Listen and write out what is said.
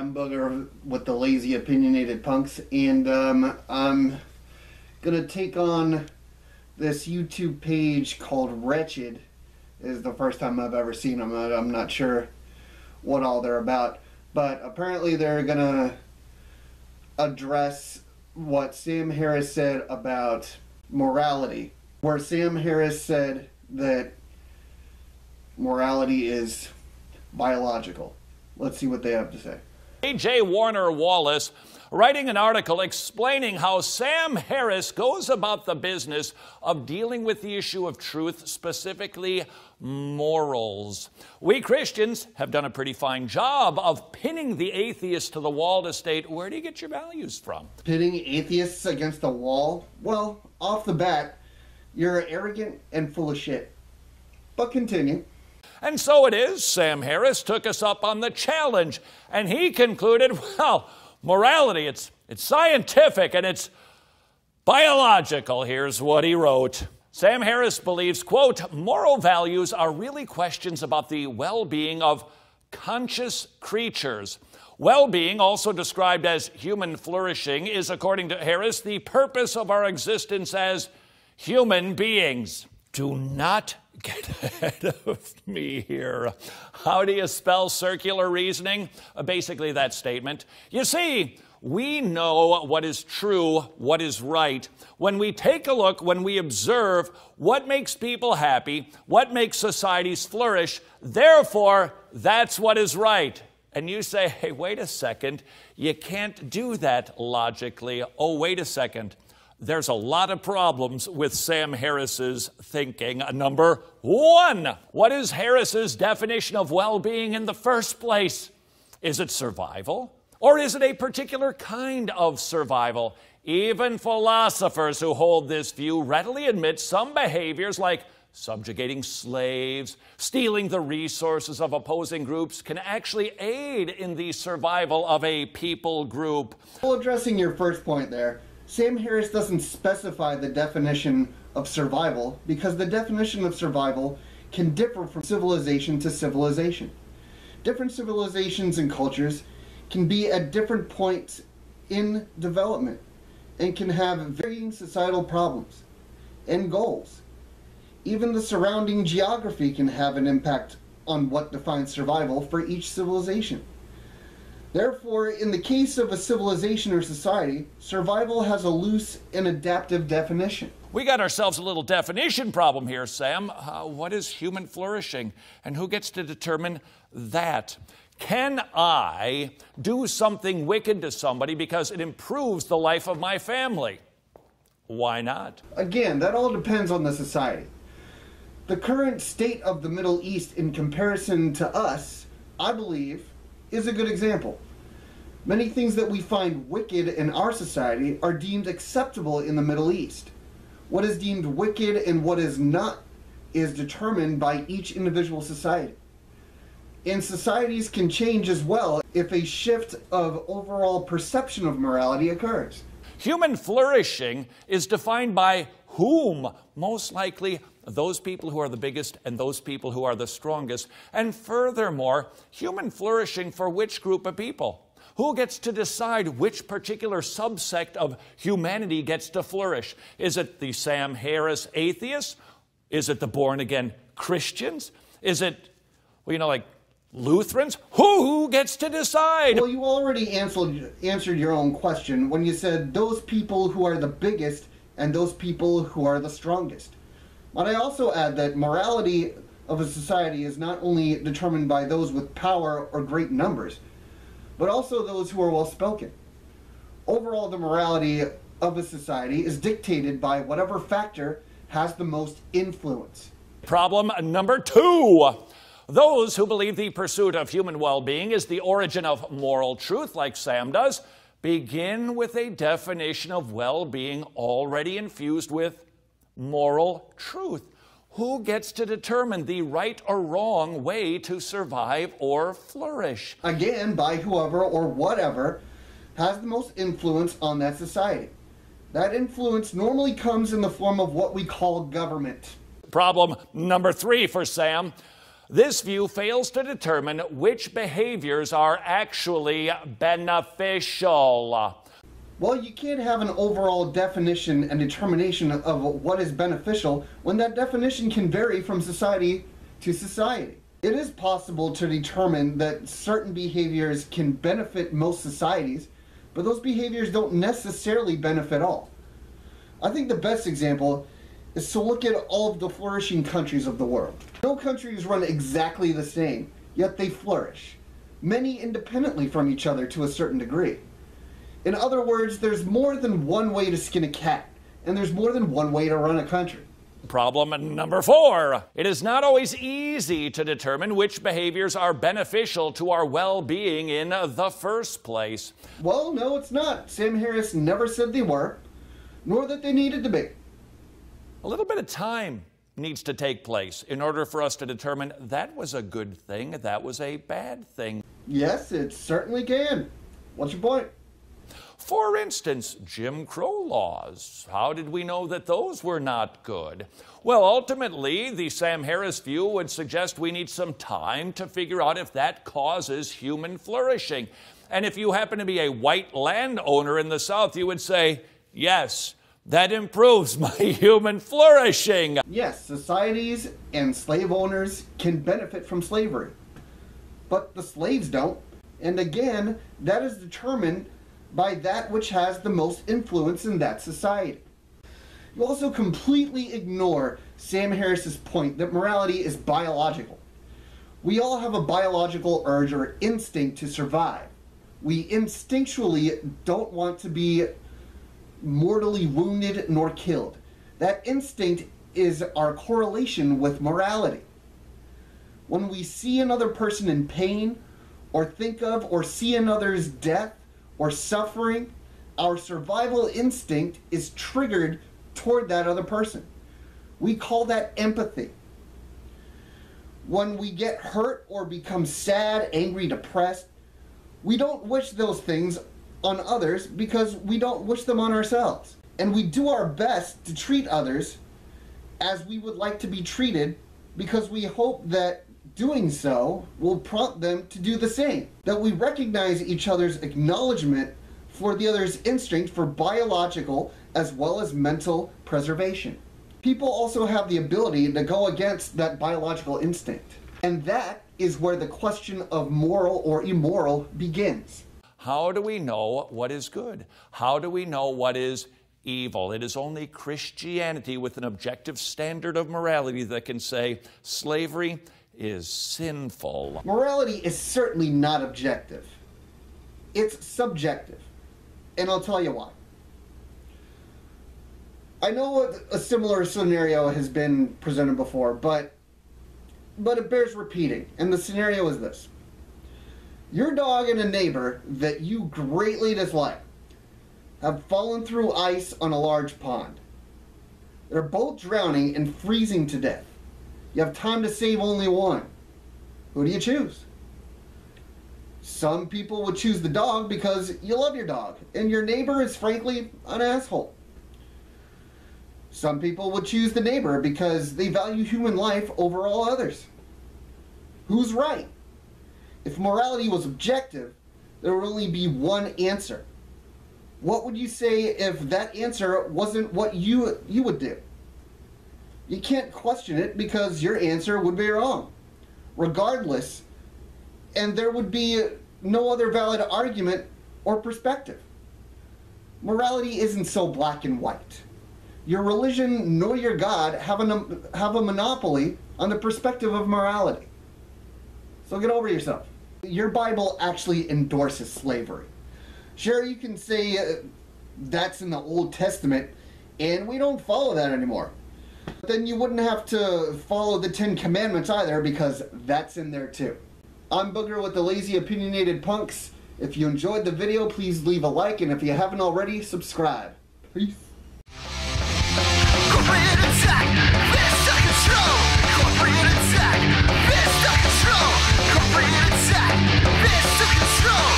I'm Booger with the Lazy Opinionated Punks, and I'm gonna take on this YouTube page called Wretched. This is the first time I've ever seen them. I'm not sure what all they're about, but apparently they're gonna address what Sam Harris said about morality, where Sam Harris said that morality is biological. Let's see what they have to say. A.J. Warner Wallace writing an article explaining how Sam Harris goes about the business of dealing with the issue of truth, specifically morals. We Christians have done a pretty fine job of pinning the atheists to the wall to state, where do you get your values from? Pinning atheists against the wall? Well, off the bat, you're arrogant and full of shit. But continue. And so it is, Sam Harris took us up on the challenge, and he concluded, well, morality, it's scientific and it's biological. Here's what he wrote. Sam Harris believes, quote, moral values are really questions about the well-being of conscious creatures. Well-being, also described as human flourishing, is, according to Harris, the purpose of our existence as human beings. Do not get ahead of me here. How do you spell circular reasoning? Basically that statement. You see, we know what is true, what is right, when we take a look, when we observe what makes people happy, what makes societies flourish. Therefore, that's what is right. And you say, hey, wait a second, you can't do that logically. Oh, wait a second. There's a lot of problems with Sam Harris's thinking. Number one, what is Harris's definition of well-being in the first place? Is it survival? Or is it a particular kind of survival? Even philosophers who hold this view readily admit some behaviors like subjugating slaves, stealing the resources of opposing groups can actually aid in the survival of a people group. Well, addressing your first point there, Sam Harris doesn't specify the definition of survival because the definition of survival can differ from civilization to civilization. Different civilizations and cultures can be at different points in development and can have varying societal problems and goals. Even the surrounding geography can have an impact on what defines survival for each civilization. Therefore, in the case of a civilization or society, survival has a loose and adaptive definition. We got ourselves a little definition problem here, Sam. What is human flourishing? And who gets to determine that? Can I do something wicked to somebody because it improves the life of my family? Why not? Again, that all depends on the society. The current state of the Middle East in comparison to us, I believe, is a good example. Many things that we find wicked in our society are deemed acceptable in the Middle East. What is deemed wicked and what is not is determined by each individual society. And societies can change as well if a shift of overall perception of morality occurs. Human flourishing is defined by whom? Most likely those people who are the biggest and those people who are the strongest. And furthermore, human flourishing for which group of people? Who gets to decide which particular subsect of humanity gets to flourish? Is it the Sam Harris atheists? Is it the born-again Christians? Is it, well, you know, like Lutherans? Who gets to decide? Well, you already answered your own question when you said those people who are the biggest and those people who are the strongest. But I also add that morality of a society is not only determined by those with power or great numbers, but also those who are well-spoken. Overall, the morality of a society is dictated by whatever factor has the most influence. Problem number two. Those who believe the pursuit of human well-being is the origin of moral truth, like Sam does, begin with a definition of well-being already infused with moral truth. Who gets to determine the right or wrong way to survive or flourish? Again, by whoever or whatever has the most influence on that society. That influence normally comes in the form of what we call government. Problem number three for Sam. This view fails to determine which behaviors are actually beneficial. Well, you can't have an overall definition and determination of what is beneficial when that definition can vary from society to society. It is possible to determine that certain behaviors can benefit most societies, but those behaviors don't necessarily benefit all. I think the best example is to look at all of the flourishing countries of the world. No countries run exactly the same, yet they flourish, many independently from each other to a certain degree. In other words, there's more than one way to skin a cat, and there's more than one way to run a country. Problem number 4. It is not always easy to determine which behaviors are beneficial to our well-being in the first place. Well, no, it's not. Sam Harris never said they were, nor that they needed to be. A little bit of time needs to take place in order for us to determine that was a good thing, that was a bad thing. Yes, it certainly can. What's your point? For instance, Jim Crow laws. How did we know that those were not good? Well, ultimately, the Sam Harris view would suggest we need some time to figure out if that causes human flourishing. And if you happen to be a white landowner in the South, you would say, yes, that improves my human flourishing. Yes, societies and slave owners can benefit from slavery, but the slaves don't. And again, that is determined by that which has the most influence in that society. You also completely ignore Sam Harris's point that morality is biological. We all have a biological urge or instinct to survive. We instinctually don't want to be mortally wounded nor killed. That instinct is our correlation with morality. When we see another person in pain, or think of or see another's death or suffering, our survival instinct is triggered toward that other person. We call that empathy. When we get hurt or become sad, angry, depressed, we don't wish those things on others because we don't wish them on ourselves. And we do our best to treat others as we would like to be treated because we hope that doing so will prompt them to do the same. That we recognize each other's acknowledgement for the other's instinct for biological as well as mental preservation. People also have the ability to go against that biological instinct. And that is where the question of moral or immoral begins. How do we know what is good? How do we know what is evil? It is only Christianity with an objective standard of morality that can say slavery is sinful. Morality is certainly not objective. It's subjective. And I'll tell you why. I know a similar scenario has been presented before, but it bears repeating. And the scenario is this. Your dog and a neighbor that you greatly dislike have fallen through ice on a large pond. They're both drowning and freezing to death. You have time to save only one. Who do you choose? Some people would choose the dog because you love your dog, and your neighbor is frankly an asshole. Some people would choose the neighbor because they value human life over all others. Who's right? If morality was objective, there would only be one answer. What would you say if that answer wasn't what you would do? You can't question it because your answer would be wrong, regardless, and there would be no other valid argument or perspective. Morality isn't so black and white. Your religion nor your God have a monopoly on the perspective of morality. So get over yourself. Your Bible actually endorses slavery. Sure, you can say that's in the Old Testament, and we don't follow that anymore. But then you wouldn't have to follow the 10 Commandments either, because that's in there too. I'm Booger with the Lazy Opinionated Punks. If you enjoyed the video, please leave a like, and if you haven't already, subscribe. Peace. Corporate attack, fist of control. Corporate attack, fist of control. Corporate attack, fist of control.